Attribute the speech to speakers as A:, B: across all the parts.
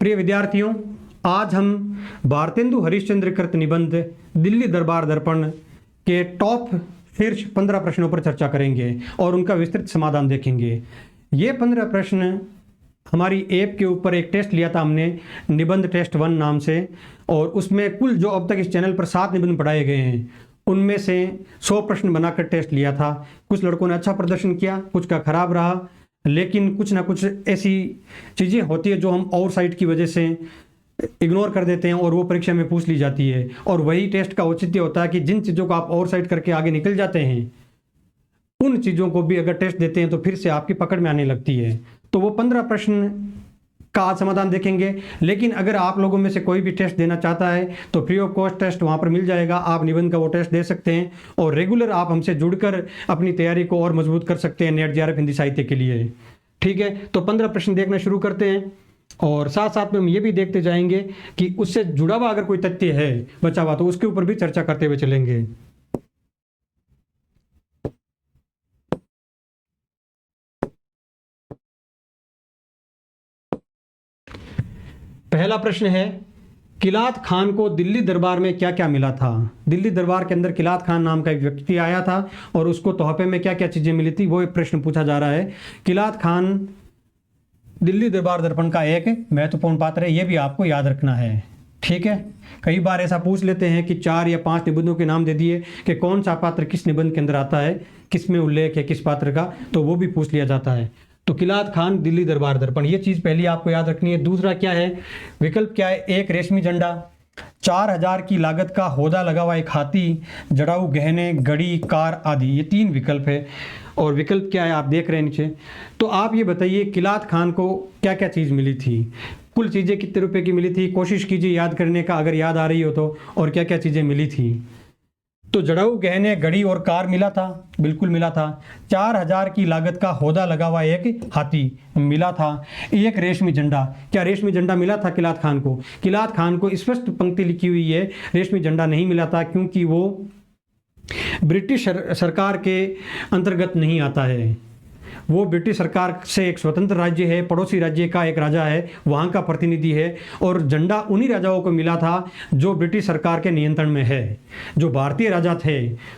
A: प्रिय विद्यार्थियों, आज हम भारतेंदु हरिश्चंद्र कृत निबंध दिल्ली दरबार दर्पण के टॉप शीर्ष 15 प्रश्नों पर चर्चा करेंगे और उनका विस्तृत समाधान देखेंगे। ये 15 प्रश्न हमारी ऐप के ऊपर एक टेस्ट लिया था हमने, निबंध टेस्ट 1 नाम से, और उसमें कुल जो अब तक इस चैनल पर 7 निबंध पढ़ाए गए हैं उनमें से 100 प्रश्न बनाकर टेस्ट लिया था। कुछ लड़कों ने अच्छा प्रदर्शन किया, कुछ का खराब रहा, लेकिन कुछ ना कुछ ऐसी चीज़ें होती है जो हम ओवरसाइट की वजह से इग्नोर कर देते हैं और वो परीक्षा में पूछ ली जाती है। और वही टेस्ट का औचित्य होता है कि जिन चीज़ों को आप ओवरसाइट करके आगे निकल जाते हैं उन चीज़ों को भी अगर टेस्ट देते हैं तो फिर से आपकी पकड़ में आने लगती है। तो वो 15 प्रश्न का आज समाधान देखेंगे। लेकिन अगर आप लोगों में से कोई भी टेस्ट देना चाहता है तो फ्री ऑफ कॉस्ट टेस्ट वहाँ पर मिल जाएगा, आप निबंध का वो टेस्ट दे सकते हैं और रेगुलर आप हमसे जुड़कर अपनी तैयारी को और मजबूत कर सकते हैं नेट जेआरएफ हिंदी साहित्य के लिए। ठीक है, तो 15 प्रश्न देखना शुरू करते हैं और साथ साथ में हम ये भी देखते जाएंगे कि उससे जुड़ा हुआ अगर कोई तथ्य है बचा हुआ तो उसके ऊपर भी चर्चा करते हुए चलेंगे। पहला प्रश्न है, किलात खान को दिल्ली दरबार में क्या क्या मिला था। दिल्ली दरबार के अंदर किलात खान नाम का एक व्यक्ति आया था और उसको तोहफे में क्या क्या चीज़ें मिली थी, वो एक प्रश्न पूछा जा रहा है। किलात खान दिल्ली दरबार दर्पण का एक महत्वपूर्ण पात्र है, ये भी आपको याद रखना है। ठीक है, कई बार ऐसा पूछ लेते हैं कि 4 या 5 निबंधों के नाम दे दिए कि कौन सा पात्र किस निबंध के अंदर आता है, किस में उल्लेख है किस पात्र का, तो वो भी पूछ लिया जाता है। तो किलात खान दिल्ली दरबार दर्पण, ये चीज़ पहली आपको याद रखनी है। दूसरा क्या है, विकल्प क्या है, एक रेशमी झंडा, 4000 की लागत का होदा लगा हुआ एक हाथी, जड़ाऊ गहने, घड़ी, कार आदि, ये 3 विकल्प है। और विकल्प क्या है आप देख रहे हैं नीचे। तो आप ये बताइए किलात खान को क्या क्या चीज़ मिली थी, कुल चीज़ें कितने रुपए की मिली थी, कोशिश कीजिए याद करने का अगर याद आ रही हो तो, और क्या क्या चीज़ें मिली थी। तो जड़ाऊ गहने, घड़ी और कार मिला था, बिल्कुल मिला था। 4000 की लागत का होदा लगा हुआ एक हाथी मिला था। एक रेशमी झंडा, क्या रेशमी झंडा मिला था किलात खान को? किलात खान को स्पष्ट पंक्ति लिखी हुई है, रेशमी झंडा नहीं मिला था क्योंकि वो ब्रिटिश सरकार के अंतर्गत नहीं आता है। वो ब्रिटिश सरकार से एक स्वतंत्र राज्य है, पड़ोसी राज्य का एक राजा है, वहाँ का प्रतिनिधि है, और झंडा उन्हीं राजाओं को मिला था जो ब्रिटिश सरकार के नियंत्रण में है। जो भारतीय राजा थे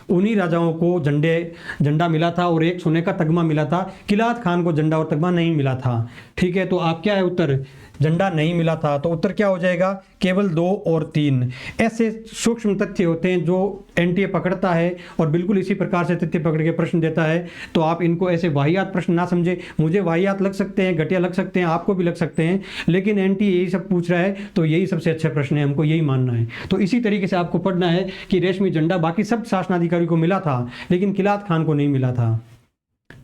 A: उन्हीं राजाओं को झंडा मिला था और एक सोने का तगमा मिला था। किलात खान को झंडा और तगमा नहीं मिला था। ठीक है, तो आप क्या है उत्तर, झंडा नहीं मिला था, तो उत्तर क्या हो जाएगा, केवल 2 और 3। ऐसे सूक्ष्म तथ्य होते हैं जो एनटीए पकड़ता है और बिल्कुल इसी प्रकार से तथ्य पकड़ के प्रश्न देता है। तो आप इनको ऐसे वाहियात प्रश्न ना समझे, मुझे वाहियात लग सकते हैं, घटिया लग सकते हैं, आपको भी लग सकते हैं, लेकिन एनटीए यही सब पूछ रहा है तो यही सबसे अच्छे प्रश्न है, हमको यही मानना है। तो इसी तरीके से आपको पढ़ना है कि रेशमी झंडा बाकी सब शासनाधिकारी को मिला था लेकिन किलात खान को नहीं मिला था।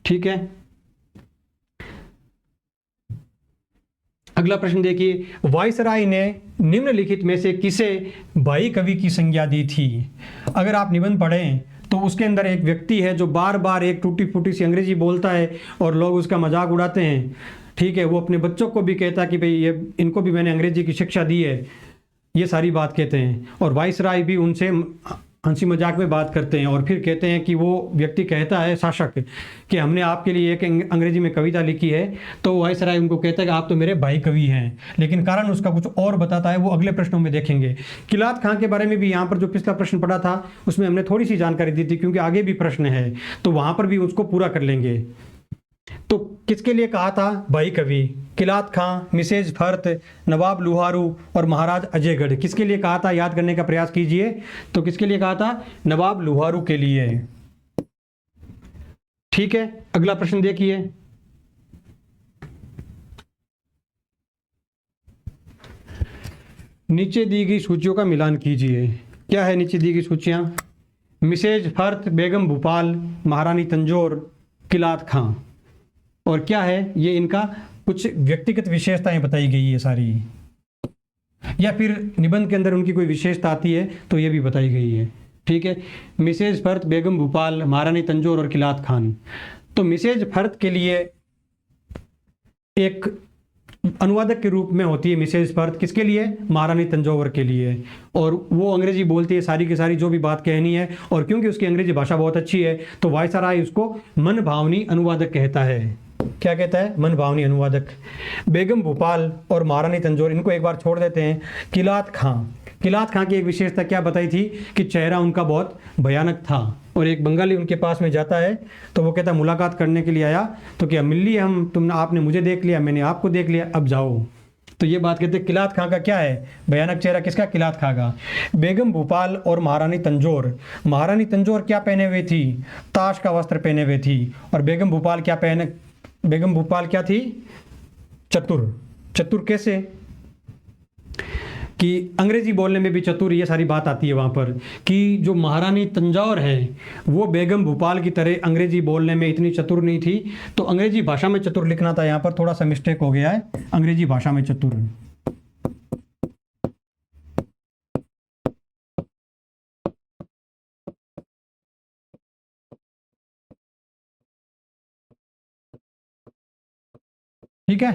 A: ठीक है, अगला प्रश्न देखिए, वायसराय ने निम्नलिखित में से किसे भाई कवि की संज्ञा दी थी। अगर आप निबंध पढ़ें तो उसके अंदर एक व्यक्ति है जो बार बार एक टूटी फूटी सी अंग्रेजी बोलता है और लोग उसका मजाक उड़ाते हैं। ठीक है, वो अपने बच्चों को भी कहता है कि भाई ये इनको भी मैंने अंग्रेजी की शिक्षा दी है, ये सारी बात कहते हैं। और वायसराय भी उनसे हंसी मजाक में बात करते हैं और फिर कहते हैं कि वो व्यक्ति कहता है, शासक, कि हमने आपके लिए एक अंग्रेजी में कविता लिखी है। तो वायसराय उनको कहता है कि आप तो मेरे भाई कवि हैं, लेकिन कारण उसका कुछ और बताता है, वो अगले प्रश्नों में देखेंगे। किलात खान के बारे में भी यहाँ पर जो पिछला प्रश्न पढ़ा था उसमें हमने थोड़ी सी जानकारी दी थी क्योंकि आगे भी प्रश्न है तो वहाँ पर भी उसको पूरा कर लेंगे। तो किसके लिए कहा था भाई कवि? किलात खां, मिसेज फर्त, नवाब लुहारू और महाराज अजयगढ़। किसके लिए कहा था, याद करने का प्रयास कीजिए। तो किसके लिए कहा था, नवाब लुहारू के लिए। ठीक है, अगला प्रश्न देखिए, नीचे दी गई सूचियों का मिलान कीजिए। क्या है नीचे दी गई सूचियां? मिसेज फर्त, बेगम भोपाल, महारानी तंजौर, किलात खां। और क्या है, ये इनका कुछ व्यक्तिगत विशेषताएं बताई गई है सारी, या फिर निबंध के अंदर उनकी कोई विशेषता आती है तो ये भी बताई गई है। ठीक है, मिसेज फर्त, बेगम भोपाल, महारानी तंजौर और किलात खान। तो मिसेज फर्त के लिए एक अनुवादक के रूप में होती है मिसेज फर्त, किसके लिए, महारानी तंजौर के लिए। और वो अंग्रेजी बोलती है सारी की सारी जो भी बात कहनी है, और क्योंकि उसकी अंग्रेजी भाषा बहुत अच्छी है तो वायसराय उसको मन भावनी अनुवादक कहता है। क्या कहता है, मनभावनी अनुवादक। बेगम भोपाल और महारानी तंजौर, इनको एक बार छोड़ देते हैं। किलात खां, किलात खां की एक विशेषता क्या बताई थी कि चेहरा उनका बहुत भयानक था, और एक बंगाली उनके पास में जाता है तो वो कहता है मुलाकात करने के लिए आया, तो क्या मिल लिए हम, तुमने आपने मुझे देख लिया, मैंने आपको देख लिया, अब जाओ। तो ये बात कहते हैं किलात खां का क्या है, भयानक चेहरा किसका, किलात खां का। बेगम भोपाल और महारानी तंजौर, महारानी तंजौर क्या पहने हुए थी, ताश का वस्त्र पहने हुए थी, और बेगम भोपाल क्या पहने, बेगम भोपाल क्या थी, चतुर। चतुर कैसे कि अंग्रेजी बोलने में भी चतुर, ये सारी बात आती है वहाँ पर कि जो महारानी तंजौर है वो बेगम भोपाल की तरह अंग्रेजी बोलने में इतनी चतुर नहीं थी, तो अंग्रेजी भाषा में चतुर लिखना था, यहाँ पर थोड़ा सा मिस्टेक हो गया है, अंग्रेजी भाषा में चतुर। ठीक है,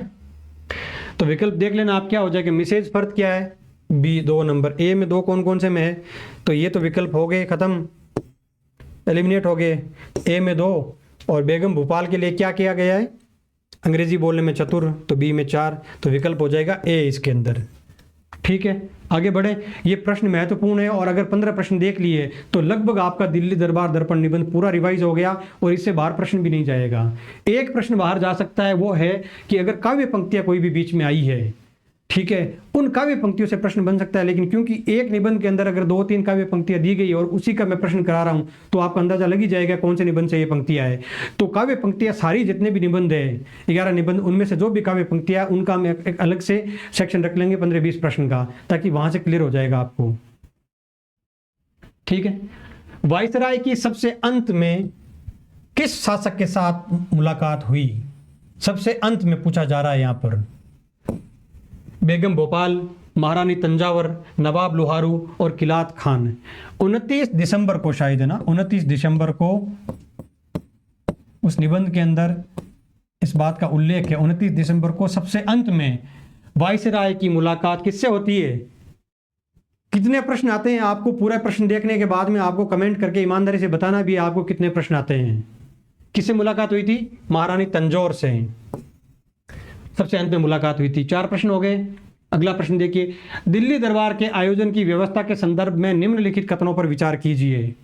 A: तो विकल्प देख लेना आप, क्या हो जाएगा, मिसेज फर्द क्या है, बी 2 नंबर। ए में 2 कौन कौन से में है, तो ये तो विकल्प हो गए खत्म, एलिमिनेट हो गए। ए में 2, और बेगम भोपाल के लिए क्या किया गया है, अंग्रेजी बोलने में चतुर, तो बी में 4, तो विकल्प हो जाएगा ए इसके अंदर। ठीक है, आगे बढ़े। ये प्रश्न महत्वपूर्ण है, और अगर 15 प्रश्न देख लिए तो लगभग आपका दिल्ली दरबार दर्पण निबंध पूरा रिवाइज हो गया, और इससे बाहर प्रश्न भी नहीं जाएगा। एक प्रश्न बाहर जा सकता है, वो है कि अगर काव्य पंक्तियां कोई भी बीच में आई है, ठीक है, उन काव्य पंक्तियों से प्रश्न बन सकता है, लेकिन क्योंकि एक निबंध के अंदर अगर 2-3 काव्य पंक्तियां दी गई और उसी का मैं प्रश्न करा रहा हूं, तो आपको अंदाजा लग ही जाएगा कौन से निबंध से ये पंक्तियां है। तो काव्य पंक्तियां सारी जितने भी निबंध है, 11 निबंध, उनमें से जो भी काव्य पंक्तियां, उनका हम एक अलग से सेक्शन रख लेंगे 15-20 प्रश्न का, ताकि वहां से क्लियर हो जाएगा आपको। ठीक है, वायसराय की सबसे अंत में किस शासक के साथ मुलाकात हुई, सबसे अंत में पूछा जा रहा है यहां पर। बेगम भोपाल, महारानी तंजावर, नवाब लोहारू और किलात खान। 29 दिसंबर को शायद है ना, 29 दिसंबर को उस निबंध के अंदर इस बात का उल्लेख है, 29 दिसंबर को सबसे अंत में वायसराय की मुलाकात किससे होती है। कितने प्रश्न आते हैं आपको, पूरा प्रश्न देखने के बाद में आपको कमेंट करके ईमानदारी से बताना भी है आपको कितने प्रश्न आते हैं। किससे मुलाकात हुई थी, महारानी तंजौर से, सबसे अंत में मुलाकात हुई थी। 4 प्रश्न हो गए। अगला प्रश्न देखिए, दिल्ली दरबार के आयोजन की व्यवस्था के संदर्भ में निम्नलिखित कथनों पर विचार कीजिए।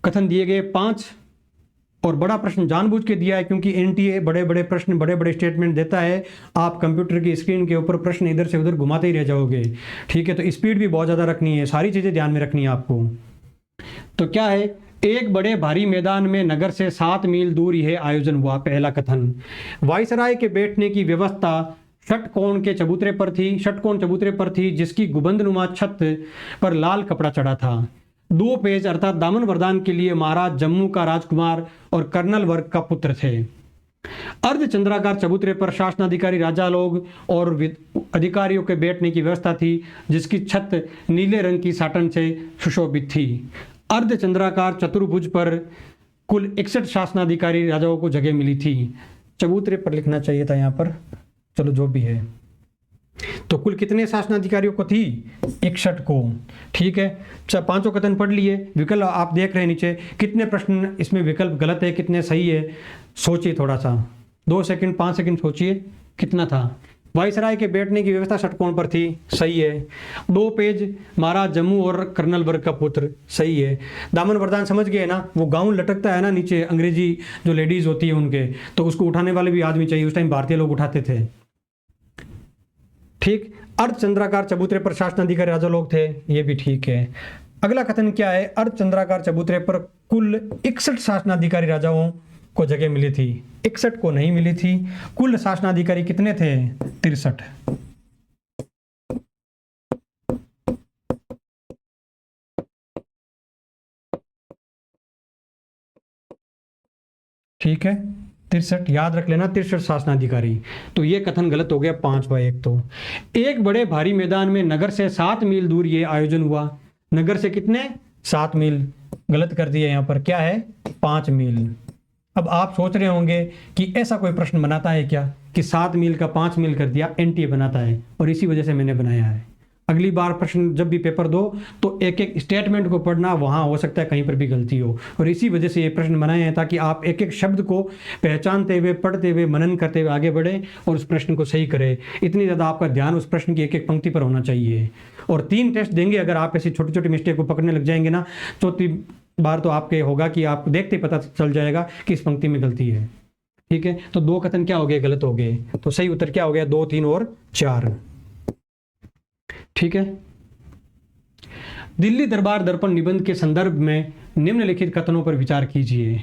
A: कथन दिए गए 5, और बड़ा प्रश्न जानबूझ के दिया है क्योंकि एनटीए बड़े बड़े प्रश्न, बड़े बड़े स्टेटमेंट देता है, आप कंप्यूटर की स्क्रीन के ऊपर प्रश्न इधर से उधर घुमाते ही रह जाओगे। ठीक है, तो स्पीड भी बहुत ज़्यादा रखनी है, सारी चीज़ें ध्यान में रखनी है आपको। तो क्या है, एक बड़े भारी मैदान में नगर से 7 मील दूर यह आयोजन हुआ। पहला कथन, वायसराय के बैठने की व्यवस्था षटकोण के चबूतरे पर थी, षटकोण चबूतरे पर थी, जिसकी गुंबदनुमा छत पर लाल कपड़ा चढ़ा था। 2 पेज अर्थात दामन वरदान के लिए महाराज जम्मू का राजकुमार और कर्नल वर्ग का पुत्र थे। अर्धचंद्राकार चबूतरे पर शासनाधिकारी राजा लोग और अधिकारियों के बैठने की व्यवस्था थी, जिसकी छत नीले रंग की साटन से सुशोभित थी। अर्धचंद्राकार चतुर्भुज पर कुल 61 शासनाधिकारी राजाओं को जगह मिली थी। चबूतरे पर लिखना चाहिए था यहाँ पर, चलो जो भी है। तो कुल कितने शासनाधिकारियों को थी, 61 को। ठीक है, 5 कथन पढ़ लिए। विकल्प आप देख रहे हैं नीचे, कितने प्रश्न इसमें विकल्प गलत है, कितने सही है, सोचिए थोड़ा सा, 2 सेकंड 5 सेकंड सोचिए कितना था। वायसराय के बैठने की व्यवस्था षटकोण पर थी, सही है। 2 पेज महाराज जम्मू और कर्नल वर्ग का पुत्र, सही है। दामन वरदान समझ गए ना, वो गाउन लटकता है ना नीचे, अंग्रेजी जो लेडीज होती है उनके, तो उसको उठाने वाले भी आदमी चाहिए, उस टाइम भारतीय लोग उठाते थे। ठीक, अर्धचंद्राकार चबूतरे पर शासनाधिकारी राजा लोग थे, ये भी ठीक है। अगला कथन क्या है, अर्धचंद्राकार चबूतरे पर कुल 61 शासनाधिकारी राजाओं को जगह मिली थी, 61 को नहीं मिली थी। कुल शासनाधिकारी कितने थे, 63। ठीक है, 63 याद रख लेना, 63 शासनाधिकारी। तो ये कथन गलत हो गया 5/1। तो एक बड़े भारी मैदान में नगर से 7 मील दूर ये आयोजन हुआ। नगर से कितने, 7 मील, गलत कर दिया यहाँ पर, क्या है 5 मील। अब आप सोच रहे होंगे कि ऐसा कोई प्रश्न बनाता है क्या कि 7 मील का 5 मील कर दिया, एनटीए बनाता है, और इसी वजह से मैंने बनाया है। अगली बार प्रश्न जब भी पेपर दो तो एक एक स्टेटमेंट को पढ़ना, वहाँ हो सकता है कहीं पर भी गलती हो, और इसी वजह से ये प्रश्न बनाए हैं ताकि आप एक एक शब्द को पहचानते हुए, पढ़ते हुए, मनन करते हुए आगे बढ़ें और उस प्रश्न को सही करें। इतनी ज़्यादा आपका ध्यान उस प्रश्न की एक एक पंक्ति पर होना चाहिए। और 3 टेस्ट देंगे, अगर आप ऐसी छोटी छोटी मिस्टेक को पकड़ने लग जाएंगे ना, चौथी बार तो आपके होगा कि आप देखते पता चल जाएगा कि इस पंक्ति में गलती है। ठीक है, तो 2 कथन क्या हो गए, गलत हो गए, तो सही उत्तर क्या हो गया, 2, 3 और 4। ठीक है, दिल्ली दरबार दर्पण निबंध के संदर्भ में निम्नलिखित कथनों पर विचार कीजिए।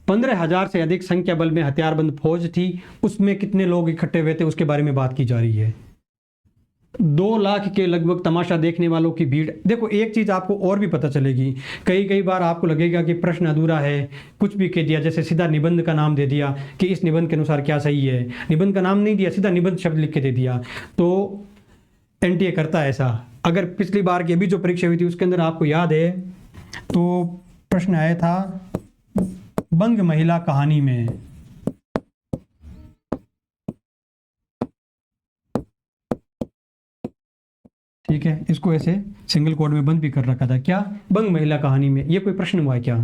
A: 15,000 से अधिक संख्या बल में हथियारबंद फौज थी, उसमें कितने लोग इकट्ठे हुए थे उसके बारे में बात की जा रही है। 2 लाख के लगभग तमाशा देखने वालों की भीड़। देखो एक चीज़ आपको और भी पता चलेगी, कई बार आपको लगेगा कि प्रश्न अधूरा है, कुछ भी कह दिया, जैसे सीधा निबंध का नाम दे दिया कि इस निबंध के अनुसार क्या सही है, निबंध का नाम नहीं दिया, सीधा निबंध शब्द लिख के दे दिया, तो एनटीए करता है ऐसा। अगर पिछली बार की अभी जो परीक्षा हुई थी उसके अंदर आपको याद है तो प्रश्न आया था बंग महिला कहानी में, ठीक है, इसको ऐसे सिंगल कोड में बंद भी कर रखा था, क्या, बंग महिला कहानी में। ये कोई प्रश्न हुआ है क्या,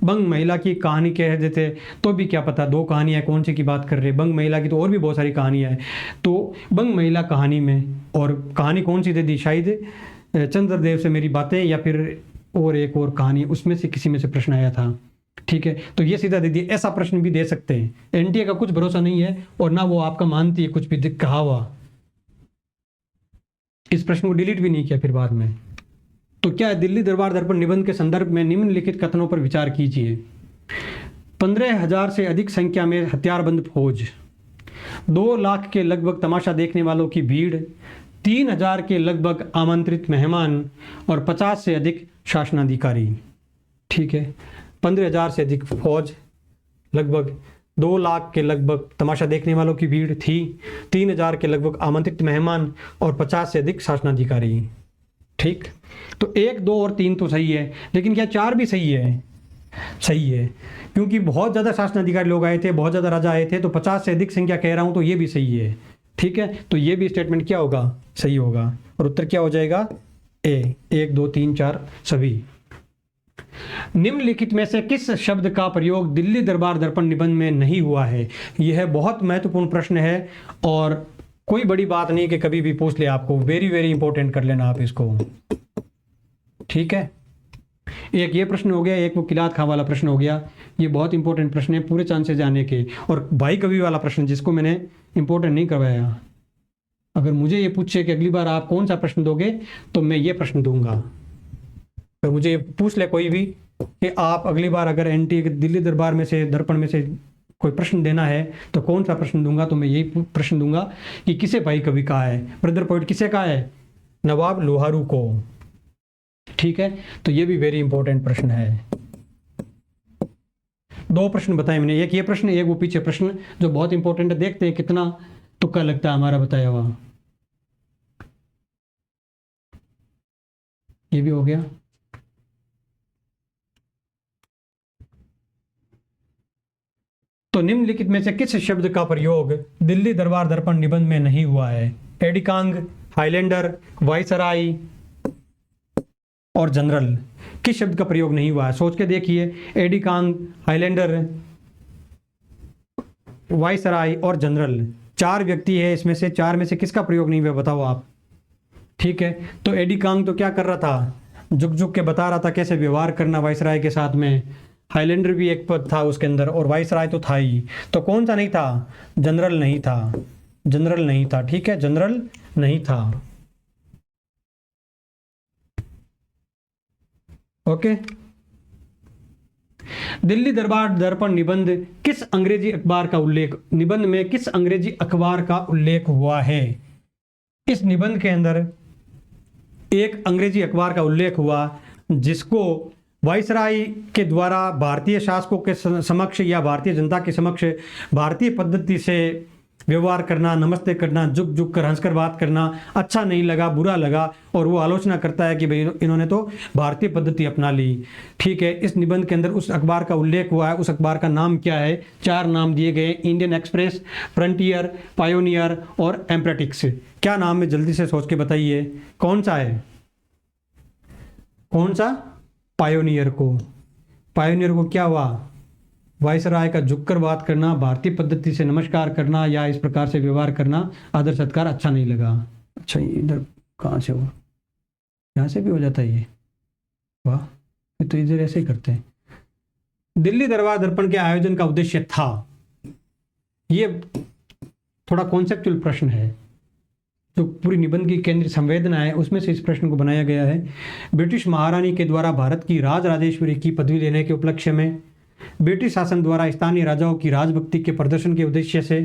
A: बंग महिला की कहानी कह देते तो भी क्या पता 2 कहानियाँ कौन सी की बात कर रहे, बंग महिला की तो और भी बहुत सारी कहानियाँ हैं। तो बंग महिला कहानी में, और कहानी कौन सी दे दी, शायद चंद्रदेव से मेरी बातें या फिर और एक और कहानी, उसमें से किसी में से प्रश्न आया था। ठीक है, तो ये सीधा दे दिया, ऐसा प्रश्न भी दे सकते हैं। एनटीए का कुछ भरोसा नहीं है और ना वो आपका मानती है कुछ भी कहा हुआ। इस प्रश्न को डिलीट भी नहीं किया फिर बाद में। तो क्या है, दिल्ली दरबार दर्पण निबंध के संदर्भ में निम्नलिखित कथनों पर विचार कीजिए। 15,000 से अधिक संख्या में हथियारबंद फौज, 2 लाख के लगभग तमाशा देखने वालों की भीड़, 3,000 के लगभग आमंत्रित मेहमान और 50 से अधिक शासनाधिकारी। ठीक है, 15,000 से अधिक फौज, लगभग 2 लाख के लगभग तमाशा देखने वालों की भीड़ थी, 3,000 के लगभग आमंत्रित मेहमान और 50 से अधिक शासनाधिकारी। ठीक, तो 1, 2 और 3 तो सही है, लेकिन क्या 4 भी सही है? सही है, क्योंकि बहुत ज़्यादा शासनाधिकारी लोग आए थे, बहुत ज़्यादा राजा आए थे, तो 50 से अधिक संख्या कह रहा हूँ तो ये भी सही है। ठीक है, तो ये भी स्टेटमेंट क्या होगा, सही होगा, और उत्तर क्या हो जाएगा, ए। 1, 2, 3, 4 सभी। निम्नलिखित में से किस शब्द का प्रयोग दिल्ली दरबार दर्पण निबंध में नहीं हुआ है? यह बहुत महत्वपूर्ण प्रश्न है और कोई बड़ी बात नहीं कि कभी भी पूछ ले आपको, वेरी वेरी इंपॉर्टेंट कर लेना आप इसको। ठीक है, एक ये प्रश्न हो गया, एक वो किलात खां वाला प्रश्न हो गया, ये बहुत इंपॉर्टेंट प्रश्न है, पूरे चांसेस जाने के। और भाई कवि वाला प्रश्न जिसको मैंने इंपॉर्टेंट नहीं करवाया, अगर मुझे ये पूछे कि अगली बार आप कौन सा प्रश्न दोगे तो मैं ये प्रश्न दूंगा। अगर मुझे पूछ ले कोई भी कि आप अगली बार अगर एनटीए दिल्ली दरबार में से, दर्पण में से कोई प्रश्न देना है तो कौन सा प्रश्न दूंगा, तो मैं यही प्रश्न दूंगा कि किसे भाई कवि कहा है, ब्रदर पोइट किसे कहा है, नवाब लोहारू को। ठीक है, तो ये भी वेरी इंपॉर्टेंट प्रश्न है। 2 प्रश्न बताए मैंने, एक ये प्रश्न, एक वो पीछे प्रश्न जो बहुत इंपॉर्टेंट है। देखते हैं कितना तुक्का लगता है हमारा बताया हुआ। ये भी हो गया। तो निम्नलिखित में से किस शब्द का प्रयोग दिल्ली दरबार दर्पण निबंध में नहीं हुआ है? एडिकांग, हाईलैंडर, वायसराय और जनरल। किस शब्द का प्रयोग नहीं हुआ है, सोच के देखिए। एडिकांग, हाईलैंडर, वायसराय और जनरल, 4 व्यक्ति है इसमें से, 4 में से किसका प्रयोग नहीं हुआ बताओ आप। ठीक है, तो एडिकांग तो क्या कर रहा था, झुक झुक के बता रहा था कैसे व्यवहार करना वायसराय के साथ में। हाईलैंडर भी एक पद था उसके अंदर और वायसराय तो था ही, तो कौन सा नहीं था, जनरल नहीं था, जनरल नहीं था। ठीक है, जनरल नहीं था। ओके, दिल्ली दरबार दर्पण निबंध किस अंग्रेजी अखबार का उल्लेख, निबंध में किस अंग्रेजी अखबार का उल्लेख हुआ है? इस निबंध के अंदर एक अंग्रेजी अखबार का उल्लेख हुआ जिसको वायसराय के द्वारा भारतीय शासकों के समक्ष या भारतीय जनता के समक्ष भारतीय पद्धति से व्यवहार करना, नमस्ते करना, झुक झुक कर हंसकर बात करना, अच्छा नहीं लगा, बुरा लगा, और वो आलोचना करता है कि भाई इन्होंने तो भारतीय पद्धति अपना ली। ठीक है, इस निबंध के अंदर उस अखबार का उल्लेख हुआ है, उस अखबार का नाम क्या है? 4 नाम दिए गए, इंडियन एक्सप्रेस, फ्रंटियर, पायोनियर और एम्प्रेटिक्स। क्या नाम है, जल्दी से सोच के बताइए, कौन सा है? कौन सा? पायोनियर को क्या हुआ? वायसराय का झुककर बात करना, भारतीय पद्धति से नमस्कार करना या इस प्रकार से व्यवहार करना, आदर सत्कार अच्छा नहीं लगा। अच्छा, इधर कहाँ से हो? यहाँ से भी हो जाता है ये? वाह, ये तो इधर ऐसे ही करते हैं। दिल्ली दरबार दर्पण के आयोजन का उद्देश्य था, ये थोड़ा कॉन्सेप्चुअल प्रश्न है, जो पूरी निबंध की केंद्रीय संवेदना है उसमें से इस प्रश्न को बनाया गया है। ब्रिटिश महारानी के द्वारा भारत की राज राजेश्वरी की पदवी लेने के उपलक्ष्य में, ब्रिटिश शासन द्वारा स्थानीय राजाओं की राजभक्ति के प्रदर्शन के उद्देश्य से,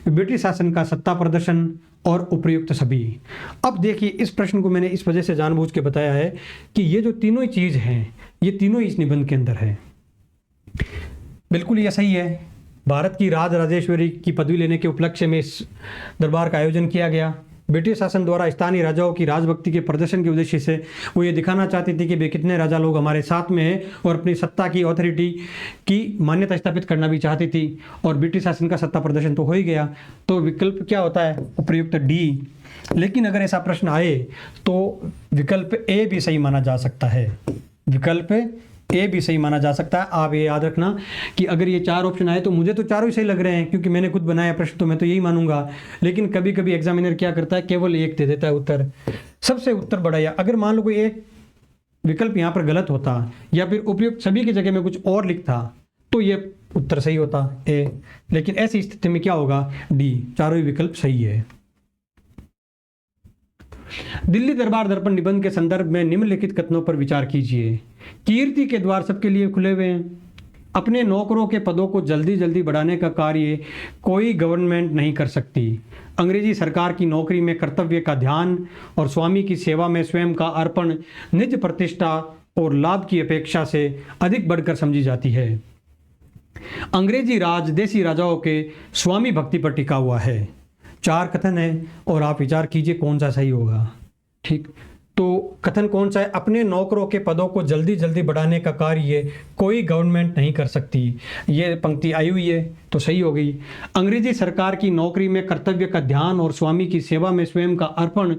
A: ब्रिटिश शासन का सत्ता प्रदर्शन और उपयुक्त सभी। अब देखिए, इस प्रश्न को मैंने इस वजह से जानबूझ के बताया है कि ये जो तीनों ही चीज़ हैं, ये तीनों ही इस निबंध के अंदर है। बिल्कुल ये सही है, भारत की राज राजेश्वरी की पदवी लेने के उपलक्ष्य में इस दरबार का आयोजन किया गया। ब्रिटिश शासन द्वारा स्थानीय राजाओं की राजभक्ति के प्रदर्शन के उद्देश्य से वो ये दिखाना चाहती थी कि वे कितने राजा लोग हमारे साथ में हैं, और अपनी सत्ता की ऑथोरिटी की मान्यता स्थापित करना भी चाहती थी। और ब्रिटिश शासन का सत्ता प्रदर्शन तो हो ही गया, तो विकल्प क्या होता है? उपयुक्त डी। लेकिन अगर ऐसा प्रश्न आए तो विकल्प ए भी सही माना जा सकता है, विकल्प ए भी सही माना जा सकता है। आप ये याद रखना कि अगर ये 4 ऑप्शन आए तो मुझे तो चारों ही सही लग रहे हैं, क्योंकि मैंने खुद बनाया प्रश्न, तो मैं तो यही मानूंगा। लेकिन कभी कभी एग्जामिनर क्या करता है, केवल एक दे देता है उत्तर, सबसे उत्तर बड़ा। या अगर मान लो कोई एक विकल्प यहाँ पर गलत होता या फिर उपयुक्त सभी की जगह में कुछ और लिखता तो ये उत्तर सही होता ए। लेकिन ऐसी स्थिति में क्या होगा? डी, चारों ही विकल्प सही है। दिल्ली दरबार दर्पण निबंध के संदर्भ में निम्नलिखित कथनों पर विचार कीजिए। कीर्ति के द्वार सबके लिए खुले हुए हैं। अपने नौकरों के पदों को जल्दी जल्दी बढ़ाने का कार्य कोई गवर्नमेंट नहीं कर सकती। अंग्रेजी सरकार की नौकरी में कर्तव्य का ध्यान और स्वामी की सेवा में स्वयं का अर्पण निज प्रतिष्ठा और लाभ की अपेक्षा से अधिक बढ़कर समझी जाती है। अंग्रेजी राज देसी राजाओं के स्वामी भक्ति पर टिका हुआ है। 4 कथन है और आप विचार कीजिए कौन सा सही होगा। ठीक, तो कथन कौन सा है? अपने नौकरों के पदों को जल्दी जल्दी बढ़ाने का कार्य कोई गवर्नमेंट नहीं कर सकती, ये पंक्ति आई हुई है तो सही हो गई। अंग्रेजी सरकार की नौकरी में कर्तव्य का ध्यान और स्वामी की सेवा में स्वयं का अर्पण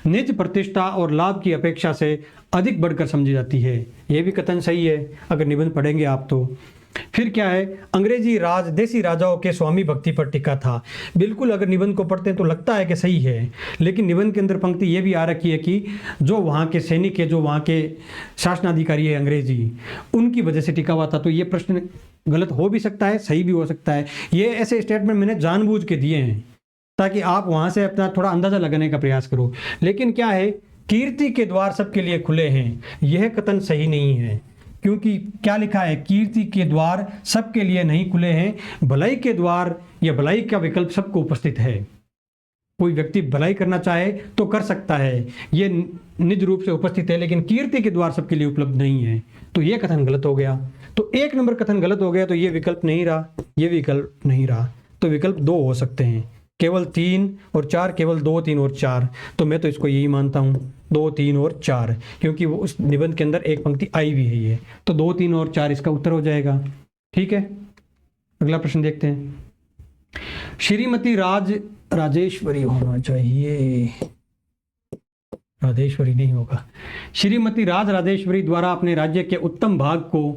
A: निज प्रतिष्ठा और लाभ की अपेक्षा से अधिक बढ़कर समझी जाती है, ये भी कथन सही है अगर निबंध पढ़ेंगे आप तो। फिर क्या है? अंग्रेजी राज देसी राजाओं के स्वामी भक्ति पर टिका था। बिल्कुल, अगर निबंध को पढ़ते हैं तो लगता है कि सही है, लेकिन निबंध के अंदर पंक्ति ये भी आ रखी है कि जो वहाँ के सैनिक है, जो वहाँ के शासनाधिकारी है अंग्रेजी, उनकी वजह से टिका हुआ था। तो ये प्रश्न गलत हो भी सकता है, सही भी हो सकता है। ये ऐसे स्टेटमेंट मैंने जानबूझ के दिए हैं ताकि आप वहाँ से अपना थोड़ा अंदाजा लगाने का प्रयास करो। लेकिन क्या है? कीर्ति के द्वार सबके लिए खुले हैं, यह कथन सही नहीं है, क्योंकि क्या लिखा है? कीर्ति के द्वार सबके लिए नहीं खुले हैं, भलाई के द्वार या भलाई का विकल्प सबको उपस्थित है। कोई व्यक्ति भलाई करना चाहे तो कर सकता है, ये निज रूप से उपस्थित है, लेकिन कीर्ति के द्वार सबके लिए उपलब्ध नहीं है। तो ये कथन गलत हो गया। तो 1 नंबर कथन गलत हो गया, तो ये विकल्प नहीं रहा, ये विकल्प नहीं रहा। तो विकल्प 2 हो सकते हैं, केवल 3 और 4, केवल 2, 3 और 4। तो मैं तो इसको यही मानता हूँ 2, 3 और 4, क्योंकि वो उस निबंध के अंदर एक पंक्ति आई भी है ये। तो 2, 3 और 4 इसका उत्तर हो जाएगा। ठीक है, अगला प्रश्न देखते हैं। श्रीमती राजेश्वरी होना चाहिए, राजेश्वरी नहीं होगा। श्रीमती राजेश्वरी द्वारा अपने राज्य के उत्तम भाग को,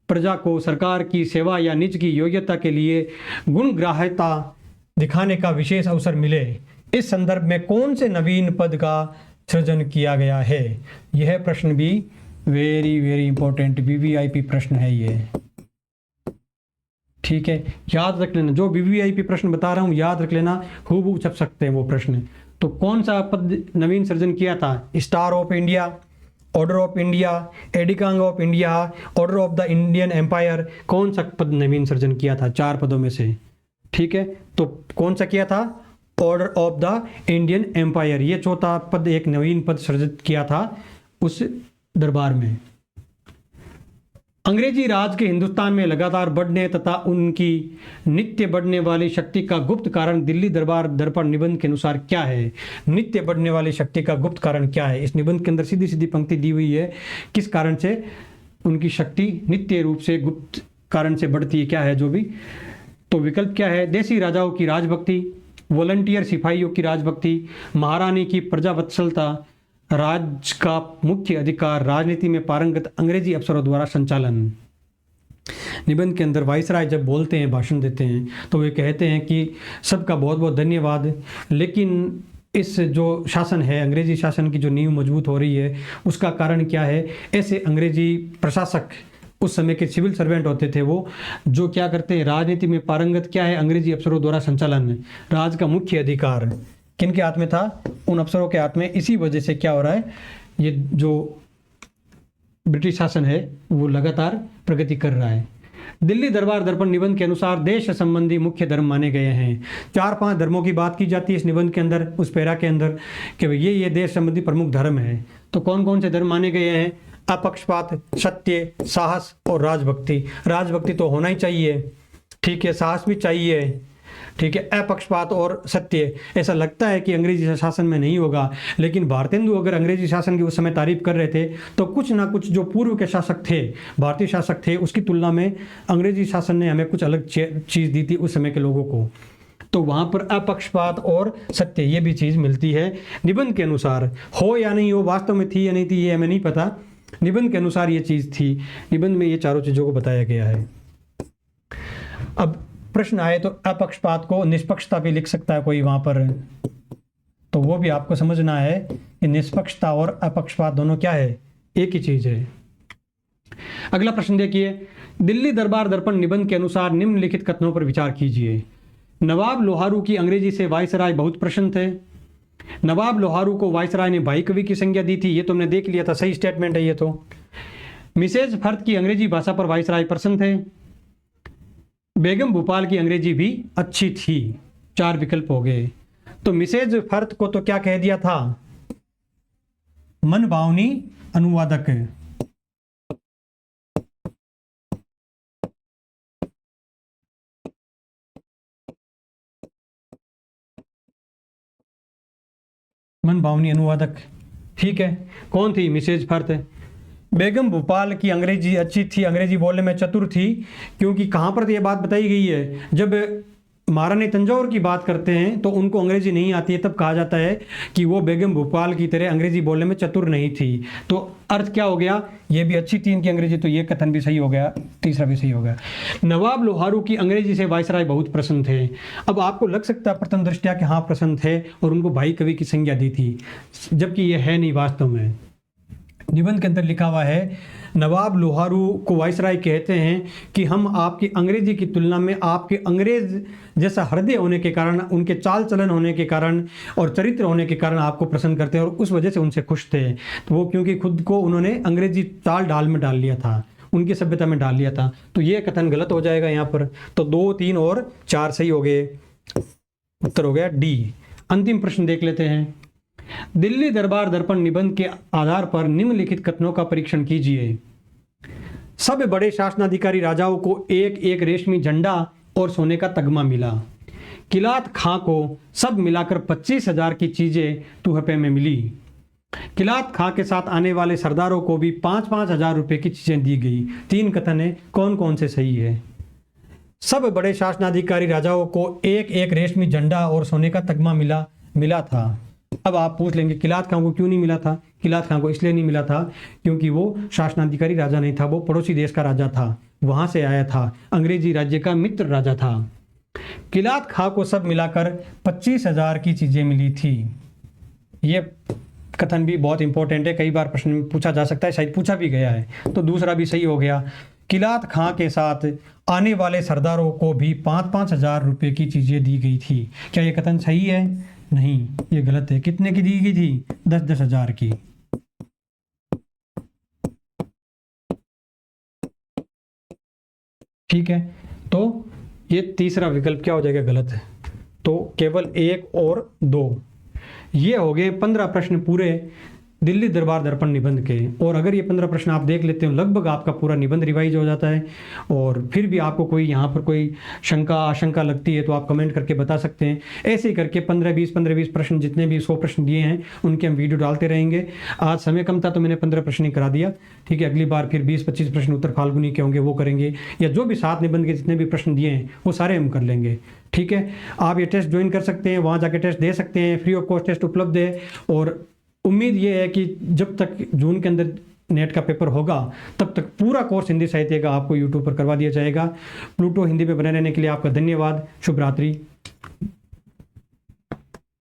A: प्रजा को सरकार की सेवा या निज की योग्यता के लिए गुणग्राह्यता दिखाने का विशेष अवसर मिले। इस संदर्भ में कौन से नवीन पद का सृजन किया गया है? यह प्रश्न भी वेरी वेरी इंपॉर्टेंट वीवीआईपी प्रश्न है ये। ठीक है, याद रख लेना, जो वीवीआईपी प्रश्न बता रहा हूँ याद रख लेना, खूब छप सकते हैं वो प्रश्न। तो कौन सा पद नवीन सृजन किया था? Star of India, order of India, aide de camp of India, order of the Indian Empire, कौन सा पद नवीन सृजन किया था 4 पदों में से? ठीक है, तो कौन सा किया था? Order of the Indian empire, ये 4था पद, एक नवीन पद सृजित किया था उस दरबार में। अंग्रेजी राज के हिंदुस्तान में लगातार बढ़ने तथा उनकी नित्य बढ़ने वाली शक्ति का गुप्त कारण दिल्ली दरबार दर्पण निबंध के अनुसार क्या है? नित्य बढ़ने वाली शक्ति का गुप्त कारण क्या है? इस निबंध के अंदर सीधी सीधी पंक्ति दी हुई है, किस कारण से उनकी शक्ति नित्य रूप से गुप्त कारण से बढ़ती है, क्या है जो भी। तो विकल्प क्या है? देसी राजाओं की राजभक्ति, वॉलंटियर सिपाहियों की राजभक्ति, महारानी की प्रजावत्सलता, राज का मुख्य अधिकार, राजनीति में पारंगत अंग्रेजी अफसरों द्वारा संचालन। निबंध के अंदर वाइसराय जब बोलते हैं, भाषण देते हैं, तो वे कहते हैं कि सबका बहुत बहुत धन्यवाद, लेकिन इस जो शासन है, अंग्रेजी शासन की जो नींव मजबूत हो रही है, उसका कारण क्या है? ऐसे अंग्रेजी प्रशासक, उस समय के सिविल सर्वेंट होते थे वो, जो क्या करते हैं, राजनीति में पारंगत, क्या है, अंग्रेजी अफसरों द्वारा संचालन, राज का मुख्य अधिकार किनके हाथ में था? उन अफसरों के हाथ में। इसी वजह से क्या हो रहा है, ये जो ब्रिटिश शासन है वो लगातार प्रगति कर रहा है। दिल्ली दरबार दर्पण निबंध के अनुसार देश संबंधी मुख्य धर्म माने गए हैं। 4-5 धर्मों की बात की जाती है इस निबंध के अंदर, उस पैरा के अंदर, कि ये देश संबंधी प्रमुख धर्म है। तो कौन कौन से धर्म माने गए हैं? अपक्षपात, सत्य, साहस और राजभक्ति। राजभक्ति तो होना ही चाहिए, ठीक है, साहस भी चाहिए, ठीक है, अपक्षपात और सत्य। ऐसा लगता है कि अंग्रेजी शासन में नहीं होगा, लेकिन भारतेंदु अगर अंग्रेजी शासन की उस समय तारीफ कर रहे थे, तो कुछ ना कुछ जो पूर्व के शासक थे, भारतीय शासक थे, उसकी तुलना में अंग्रेजी शासन ने हमें कुछ अलग चीज़ दी थी उस समय के लोगों को। तो वहाँ पर अपक्षपात और सत्य, ये भी चीज़ मिलती है निबंध के अनुसार। हो या नहीं हो, वास्तव में थी या नहीं थी, ये हमें नहीं पता, निबंध के अनुसार ये चीज़ थी। निबंध में ये चारों चीज़ों को बताया गया है। अब प्रश्न आए तो अपक्षपात को निष्पक्षता भी लिख सकता है कोई वहाँ पर, तो वो भी आपको समझना है कि निष्पक्षता और अपक्षपात दोनों क्या है, एक ही चीज़ है। अगला प्रश्न देखिए, दिल्ली दरबार दर्पण निबंध के अनुसार निम्नलिखित कथनों पर विचार कीजिए। नवाब लोहारू की अंग्रेजी से वायसराय बहुत प्रसन्न थे। नवाब लोहारू को वायसराय ने भाई कवि की संज्ञा दी थी, ये तो हमने देख लिया था, सही स्टेटमेंट है ये तो। मिसेज फर्थ की अंग्रेजी भाषा पर वायसराय प्रसन्न थे। बेगम भोपाल की अंग्रेजी भी अच्छी थी। 4 विकल्प हो गए। तो मिसेज फर्थ को तो क्या कह दिया था? मनभावनी अनुवादक। मनभावनी अनुवादक, ठीक है। कौन थी? Mrs fourth. बेगम भोपाल की अंग्रेजी अच्छी थी, अंग्रेजी बोलने में चतुर थी, क्योंकि कहाँ पर यह बात बताई गई है? जब महारानी तंजौर की बात करते हैं तो उनको अंग्रेजी नहीं आती है, तब कहा जाता है कि वो बेगम भोपाल की तरह अंग्रेजी बोलने में चतुर नहीं थी। तो अर्थ क्या हो गया? ये भी अच्छी थी इनकी अंग्रेजी, तो ये कथन भी सही हो गया, तीसरा भी सही हो गया। नवाब लोहारू की अंग्रेजी से वायसराय बहुत प्रसन्न थे। अब आपको लग सकता है प्रथम दृष्टया कि हाँ प्रसन्न थे और उनको भाई कवि की संज्ञा दी थी, जबकि ये है नहीं वास्तव में। निबंध के अंदर लिखा हुआ है, नवाब लोहारू को वायसराय कहते हैं कि हम आपकी अंग्रेजी की तुलना में आपके अंग्रेज जैसा हृदय होने के कारण, उनके चाल चलन होने के कारण और चरित्र होने के कारण आपको प्रसन्न करते हैं और उस वजह से उनसे खुश थे। तो वो क्योंकि खुद को उन्होंने अंग्रेजी चाल ढाल में डाल लिया था, उनकी सभ्यता में डाल लिया था, तो ये कथन गलत हो जाएगा यहाँ पर। तो 2, 3 और 4 सही हो गए, उत्तर हो गया डी। अंतिम प्रश्न देख लेते हैं। दिल्ली दरबार दर्पण निबंध के आधार पर निम्नलिखित कथनों का परीक्षण कीजिए। सब बड़े शासनाधिकारी राजाओं को एक एक रेशमी झंडा और सोने का तगमा मिला। किलात खां को सब मिलाकर 25,000 की चीजें तुहफे में मिली। किलात खां के साथ आने वाले सरदारों को भी 5-5 हजार रुपए की चीजें दी गई। 3 कथन है, कौन कौन से सही है? सब बड़े शासनाधिकारी राजाओं को एक एक रेशमी झंडा और सोने का तगमा मिला था। अब आप पूछ लेंगे किलात खां को क्यों नहीं मिला था? किलात खां को इसलिए नहीं मिला था क्योंकि वो शासनाधिकारी राजा नहीं था, वो पड़ोसी देश का राजा था, वहां से आया था, अंग्रेजी राज्य का मित्र राजा था। किलात खां को सब मिलाकर 25,000 की चीजें मिली थी। ये कथन भी बहुत इंपॉर्टेंट है, कई बार प्रश्न में पूछा जा सकता है, शायद पूछा भी गया है, तो दूसरा भी सही हो गया। किलात खां के साथ आने वाले सरदारों को भी 5-5 हजार रुपये की चीजें दी गई थी। क्या ये कथन सही है? नहीं, ये गलत है। कितने की दी गई थी? 10-10 हजार की। ठीक है, तो ये तीसरा विकल्प क्या हो जाएगा? गलत है। तो केवल 1 और 2, ये हो गए 15 प्रश्न पूरे दिल्ली दरबार दर्पण निबंध के। और अगर ये 15 प्रश्न आप देख लेते हो, लगभग आपका पूरा निबंध रिवाइज हो जाता है। और फिर भी आपको कोई यहाँ पर कोई शंका आशंका लगती है तो आप कमेंट करके बता सकते हैं। ऐसे ही करके 15-20 प्रश्न, जितने भी 100 प्रश्न दिए हैं उनके हम वीडियो डालते रहेंगे। आज समय कम था तो मैंने 15 प्रश्न ही करा दिया, ठीक है। अगली बार फिर 20-25 प्रश्न उत्तर फाल्गुनी के होंगे, वो करेंगे, या जो भी 7 निबंध के जितने भी प्रश्न दिए हैं वो सारे हम कर लेंगे, ठीक है। आप ये टेस्ट ज्वाइन कर सकते हैं, वहाँ जाके टेस्ट दे सकते हैं, फ्री ऑफ कॉस्ट टेस्ट उपलब्ध है। और उम्मीद ये है कि जब तक जून के अंदर नेट का पेपर होगा तब तक पूरा कोर्स हिंदी साहित्य का आपको यूट्यूब पर करवा दिया जाएगा। प्लूटो हिंदी में बने रहने के लिए आपका धन्यवाद। शुभ रात्रि।